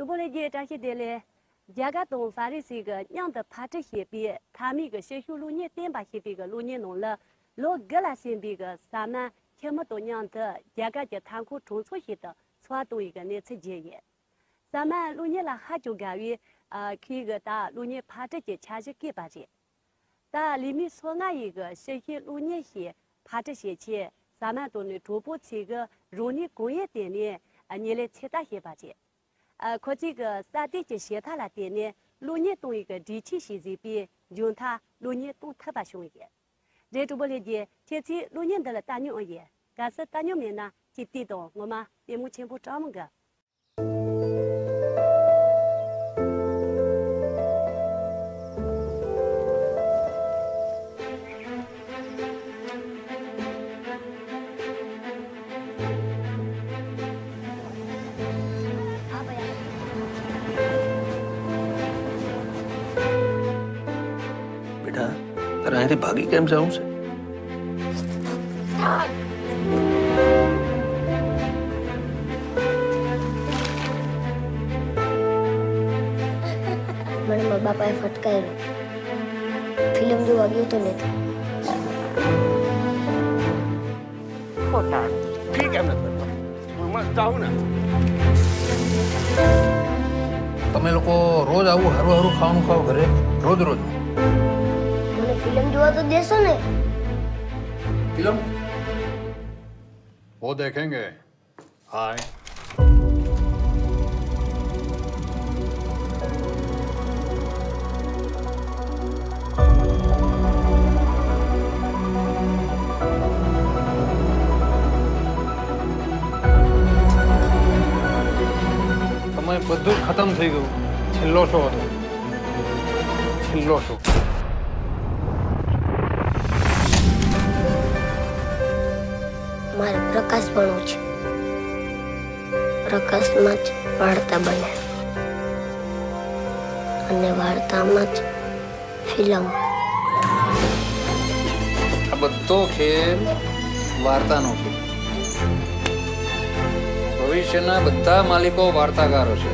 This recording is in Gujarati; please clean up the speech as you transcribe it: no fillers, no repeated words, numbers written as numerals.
都不来接这些的嘞，这个东西的是个让的怕这些别，他们个小小路年点把些别个路年弄了，老个了先别个咱们这么多样的，这个就谈苦中出些的，传统一个那次节也，咱们路年了还就干于去个大路年怕这些钱是给把这，但里面说那一个小些路年些怕这些钱，咱们都能逐步这个容易工业点呢，你来切大些把这。可这个三地就写他了点呢，路年东一个地区是这边用它路年东特别凶些，这主不理解，这次路年的了大牛也，但是大牛面呢，就地道我们也目前不找么个。તારે અહીંથી ભાગી કેમ જવું છે? મને મારા બાપાએ ફટકાર્યો. ફિલ્મ જોવા ગયો તો ને ખોટા ઠીક એમ નથી જાઉં ને. તમે લોકો રોજ આવું હારું હારું ખાવાનું ખાઓ ઘરે રોજ રોજ મને ફિલ્મ જોવા તો દેશો ને. फिल्म वो देखेंगे. हाय તમે બધું જ ખતમ થઈ ગયું. છેલ્લો શો હતો. છેલ્લો શો. મારે પ્રકાશ ભણવું છે. પ્રકાશમાં જ વાર્તા બને અને વાર્તામાં જ ફિલ્મ. આ બધો ખેલ વાર્તાનો ખેલ. ભવિષ્યના બધા માલિકો વાર્તાકારો છે.